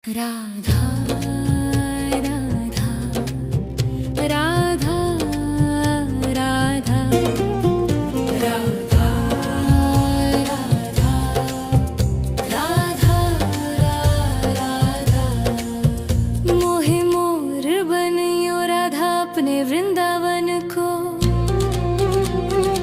राधा राधा राधा राधा राधा राधा राधा मोहे मोर बनियो राधा अपने वृंदावन को।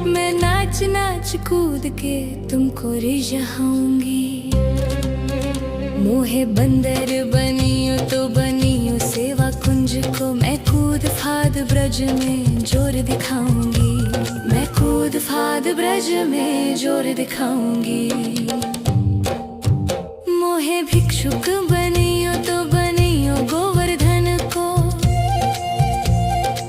मैं नाच नाच कूद के तुमको रिझाऊंगी। मोहे बंदर बनियो तो बनियो सेवा कुंज को। मैं कूद फाद ब्रज में जोर दिखाऊंगी। मैं कूद फाद ब्रज में जोर दिखाऊंगी। मोहे भिक्षुक बनियो तो बनियो गोवर्धन को।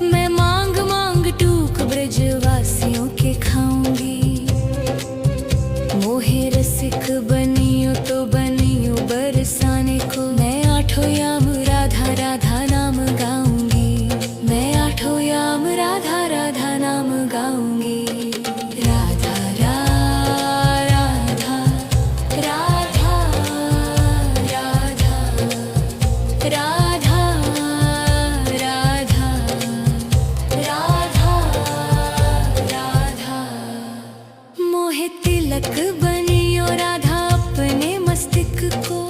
मैं मांग मांग टूक ब्रजवासियों के खाऊंगी। मोहे रसिक बनियो तो बनियो बरसाने को। मैं आठों याम राधा राधा नाम गाऊंगी। मैं आठों याम राधा राधा नाम गाऊंगी। राधा राधा राधा राधा राधा राधा राधा राधा। मोहे तिलक बनियो राधा अपने मस्तिष्क को।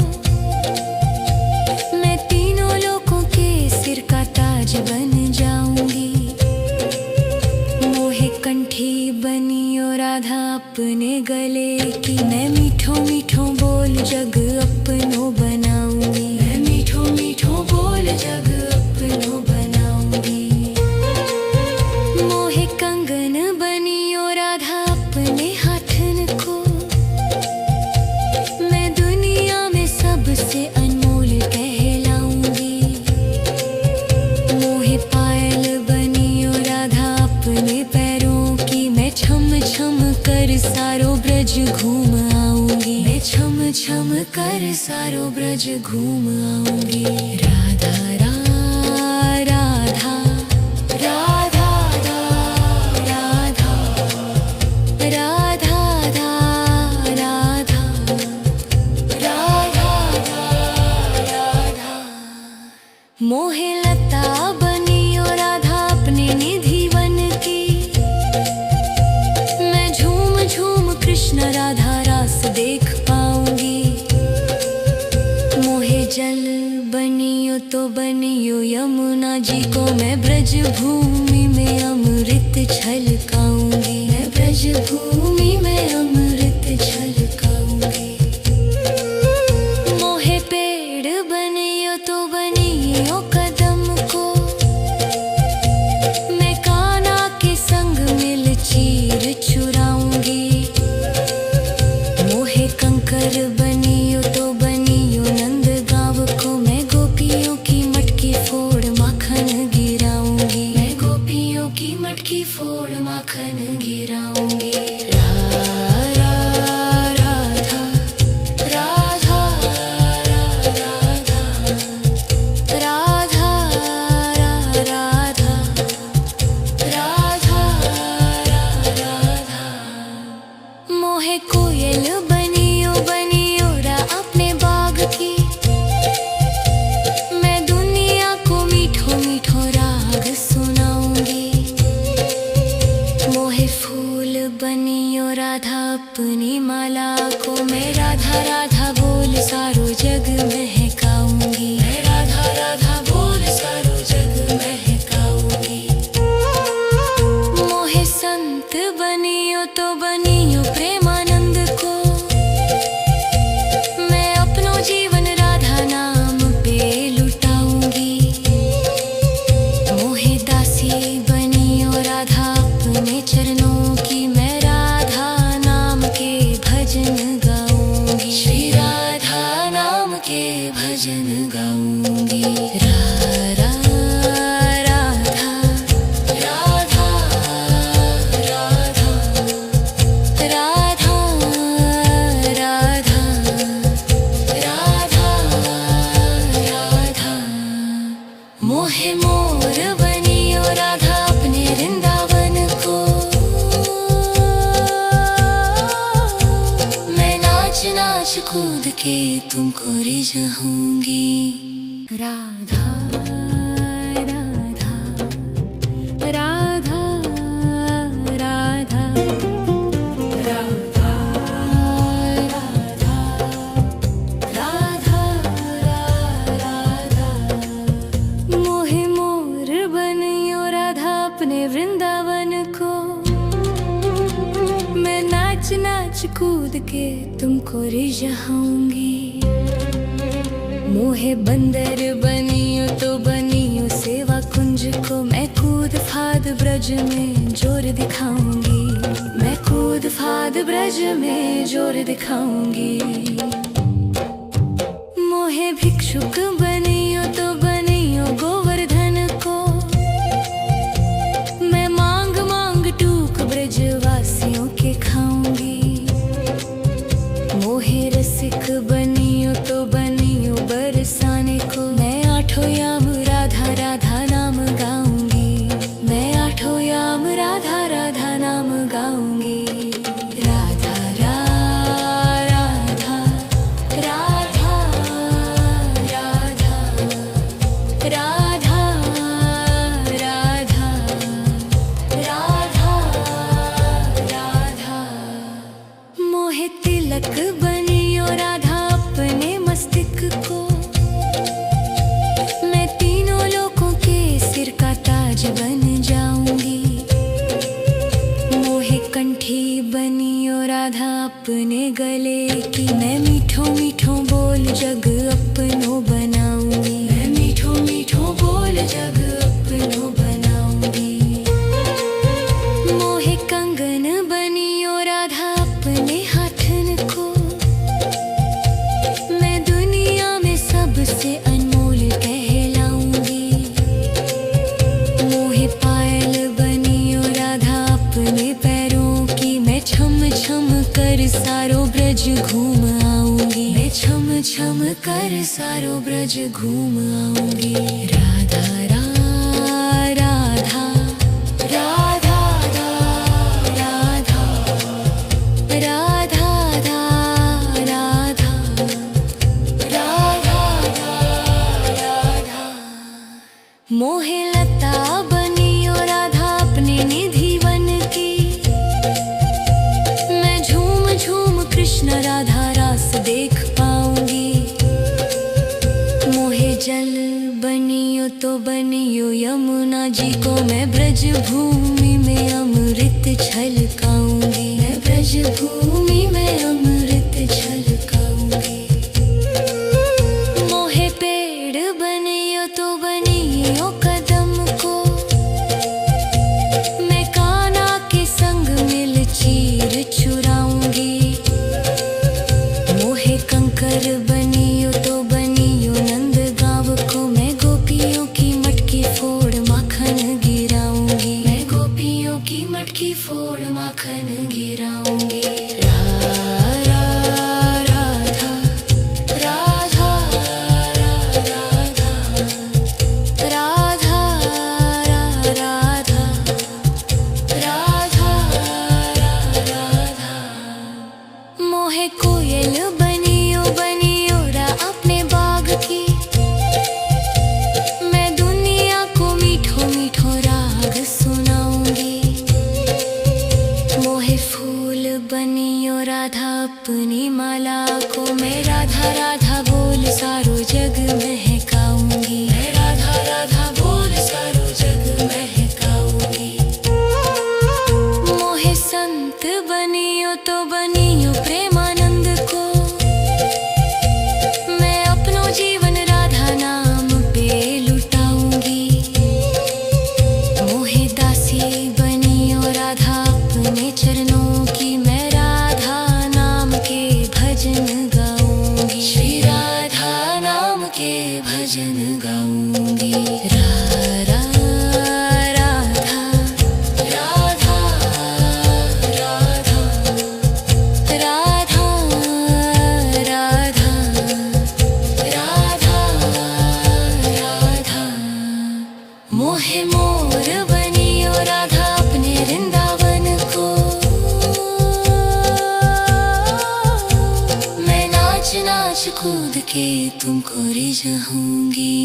मैं तीनों लोगों के सिर का ताज बन जाऊंगी। मोहे कंठी बनियो राधा अपने गले की। मैं मीठो मीठो बोल जग अपनो बनाऊंगी। मैं मीठो मीठो बोल जग अपनो बनाऊंगी। मोहे कंगन बनियो राधा अपने हाथन को। मैं दुनिया में सबसे अनमोल कहलाऊंगी। मोहे पायल बनियो राधा अपने पैरों की। मैं छम छम कर सारो ब्रज घूम आऊंगी। मैं छम छम कर सारो ब्रज घूम आऊंगी। राधा राधा राधा राधा राधा राधा राधा। मोहे लता बनियो राधा अपने निधि वन की। मैं झूम झूम कृष्ण राधा रास देख पाऊंगी। मोहे जल बनियो तो बनियो यमुना जी को। मैं ब्रज भूमि में अमृत छलकाऊंगी। मैं ब्रज भूमि में अमृत छलकाऊंगी। मोहे पेड़ बनियो तो बनियो कदम को। मैं कान्हा के संग मिल चीर चुराऊंगी। मोहे कंकर बनियो तो बनियो नंद गाँव को। मैं गोपियों की मटकी फोड़ माखन गिराऊंगी। मैं गोपियों की मटकी फोड़ माखन गिराऊंगी। राधा राधा राधा राधा राधा राधा। मोहे कोयल बनियो बनियो रा अपने बाग की। मैं दुनिया को मीठो मीठो राग सुनाऊंगी। मोहे फूल बनियो राधा अपनी माला को। मैं राधा राधा बोल सारो जग महकाऊंगी। मैं राधा राधा बोल सारो जग महकाऊंगी। मोहे संत बनियो तो बनियो प्रेमानंद को। मैं अपनो जीवन राधा नाम पे लुटाऊंगी। मोहे दासी बनियो राधा अपने चरणों की। मैं राधा नाम के भजन गाऊंगी। श्री राधा नाम के भजन गाऊंगी। राधा राधा राधा राधा राधा राधा राधा। मोहे मोर बनियो राधा अपने वृंदावन को। मैं नाच नाच कूद के तुमको जाऊंगी। राधा राधा राधा राधा राधा राधा राधा मोहे मोर बनियो राधा अपने वृंदावन को। मैं नाच नाच कूद के तुमको रिझाऊंगी। मोहे बंदर बनियो तो बनियो सेवा कुंज को। मैं कूद फाद ब्रज में जोर दिखाऊंगी। मैं कूद फाद ब्रज में जोर दिखाऊंगी। मोहे भिक्षुक बनियो तो बनियो गोवर्धन को। मैं मांग मांग टूक ब्रजवासियों के खाऊंगी। मोहे रसिक बनियो तो बनियो बरसाने को। मैं आठों याम राधा राधा नाम गाऊंगी। मैं आठों याम राधा राधा नाम गाऊंगी। राधा राधा राधा राधा राधा राधा राधा राधा मोहे तिलक बनियो राधा अपने मस्तिष्क को। मैं तीनों लोगों के सिर का ताज बन जाऊंगी। मोहे कंठी बनियो राधा अपने गले की। मैं मीठो मीठो बोल जग अपनो बनाऊंगी। मैं मीठो मीठो बोल जग अपनो बनाऊंगी। मोहे कंगन बनियो राधा अपने हाथन को। मैं दुनिया में सबसे अनमोल कहलाऊंगी। मोहे पायल बनियो राधा अपने पैरों की। मैं छम छम कर सारो ब्रज घूम आऊंगी। मैं छम छम कर सारो ब्रज घूम आऊंगी। राधा राधा राधा राधा राधा राधा राधा मोहे लता बनियो राधा अपने निधि वन की। मैं झूम झूम कृष्ण राधा रास देख पाऊंगी। मोहे जल बनियो तो बनियो यमुना जी को। मैं ब्रज भूमि में अमृत छलकाऊंगी। मैं ब्रज भूमि में अमृत छलकाऊंगी। मोहे पेड़ बनियो तो बनियो कदम को। मैं कान्हा के संग मिल चीर चुराऊंगी। मोहे कंकर बनियो तो बनियो नंद गाँव को। मैं गोपियों की मटकी फोड़ माखन गिराऊंगी। मैं गोपियों की मटकी फोड़ माखन गिराऊंगी। राधा राधा राधा राधा राधा राधा मोहे कोयल बनियो बनियो रा अपने बाग की। मैं दुनिया को मीठो मीठो राग सुनाऊंगी। मोहे फूल बनियो राधा अपनी माला को। मैं राधा राधा बोल सारो जग महकाऊंगी। मैं राधा राधा बोल सारो जग महकाऊंगी। मोहे संत बनियो तो बनियो प्रेमानंद को। मैं अपनो जीवन राधा नाम पे लुटाऊंगी। मोहे दासी बनियो राधा अपने चरणों की। मैं राधा नाम के भजन गाऊंगी। श्री राधा नाम के भजन गाऊंगी। राधा राधा राधा राधा राधा राधा राधा मोहे मोर बनियो राधा अपने वृंदावन को। मैं नाच नाच कूद के जाऊंगी।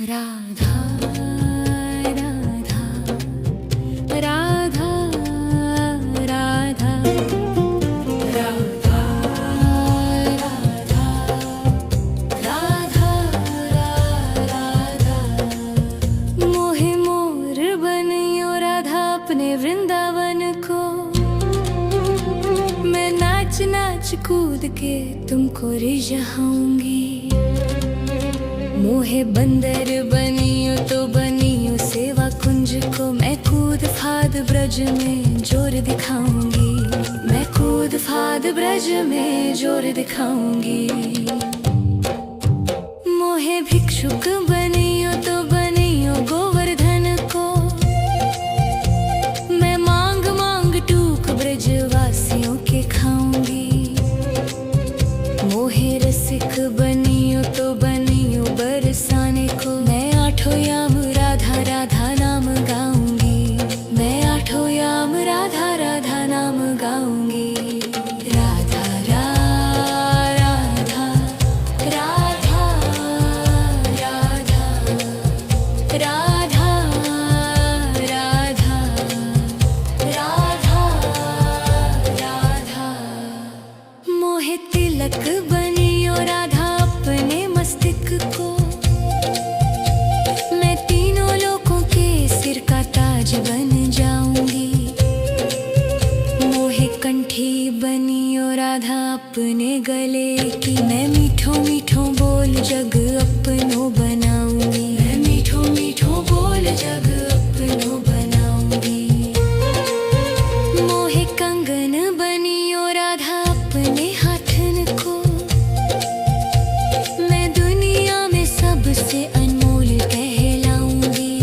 राधा राधा राधा राधा राधा राधा राधा राधा मोहे मोर बनियो राधा अपने वृंदावन को। मैं नाच नाच कूद के तुमको रिझाऊंगी। मोहे बंदर बनियो तो बनियो सेवा कुंज को। मैं कूद फाद ब्रज में जोर दिखाऊंगी। मैं कूद फाद ब्रज में जोर दिखाऊंगी। मोहे भिक्षुक बनियो तो बनियो गोवर्धन को। मैं मांग मांग टूक ब्रजवासियों के खाऊंगी। मोहे रसिक बनियो तो बनियो बरसाने को। मैं आठों याम राधा राधा नाम गाऊंगी। मैं आठों याम राधा राधा नाम गाऊंगी। राधा राधा राधा राधा राधा राधा राधा राधा मोहे तिलक बनियो राधा अपने मस्तिष्क को। मैं तीनों लोगों के सिर का ताज बन जाऊंगी। मोहे कंठी बनियो राधा अपने गले की। मैं मीठो मीठो बोल जग अपनो बनाऊंगी। मैं मीठो मीठो बोल जग अपनो बनाऊंगी। मोहे कंगन बनियो राधा अपने हाथन को। मैं दुनिया में सबसे अनमोल कहलाऊंगी।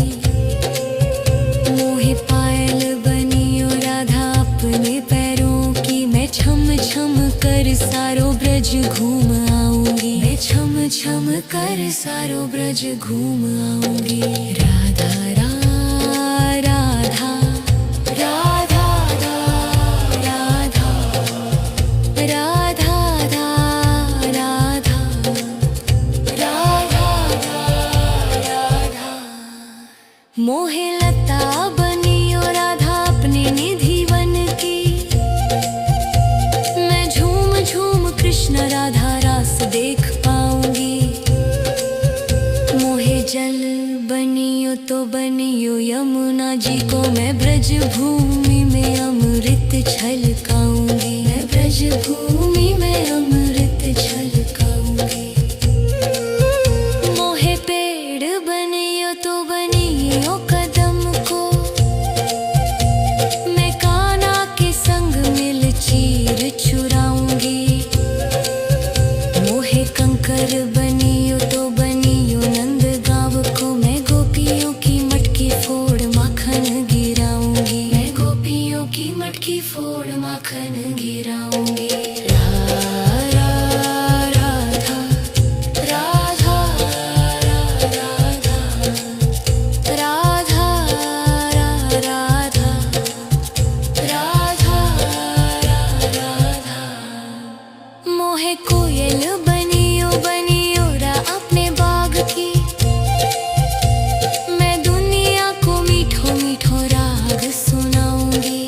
मोहे पायल बनियो राधा अपने पैरों की। मैं छम छम कर सारो ब्रज घूम आऊंगी। मैं छम छम कर सारो ब्रज घूम आऊंगी। राधा राधा राधा राधा राधा राधा राधा राधा मोहे लता बनियो राधा अपने निधि वन की। मैं झूम झूम कृष्ण राधा रास देख पाऊंगी। मोहे जल बनियो तो बनियो यमुना जी को। मैं ब्रज भूमि में अमृत छलकाऊंगी। मैं ब्रज भूमि में अमृत छलकाऊंगी। मोहे पेड़ बनियो तो बनियो कदम को। मैं कान्हा के संग मिल चीर चुराऊंगी। मोहे कंकर बनियो तो बनियो नंद गाँव को। मैं गोपियों की मटकी फोड़ माखन गिराऊंगी। मैं गोपियों की मटकी फोड़ माखन गिराऊंगी। राधा राधा राधा राधा राधा राधा मोहे कोयल बनियो बनियो रा अपने बाग की। मैं दुनिया को मीठो मीठो राग सुनाऊंगी।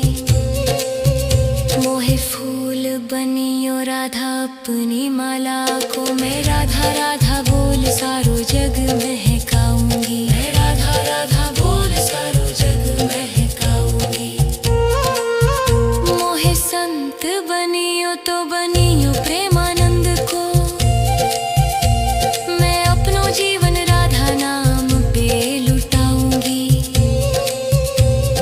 मोहे फूल बनियो राधा अपनी माला को। मैं राधा राधा बोल सारो जग महकाऊंगी। मैं राधा राधा बोल सारो जग महकाऊंगी। मोहे संत बनियो तो बनियो प्रेमानंद को। मैं अपनो जीवन राधा नाम पे लुटाऊंगी।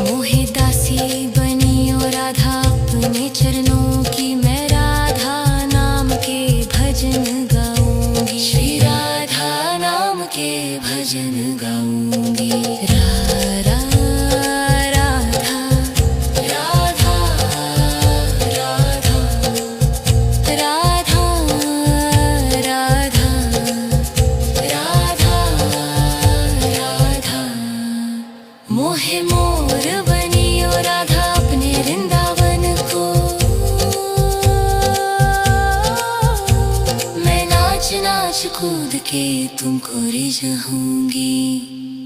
मोहे दासी बनियो राधा अपने चरणों की। मैं राधा नाम के भजन गाऊंगी। श्री राधा नाम के भजन गाऊंगी। राधा राधा राधा राधा राधा राधा राधा मोहे मोर बनियो राधा अपने वृंदावन को। मैं नाच नाच खोद के तुमको रिझाऊंगी।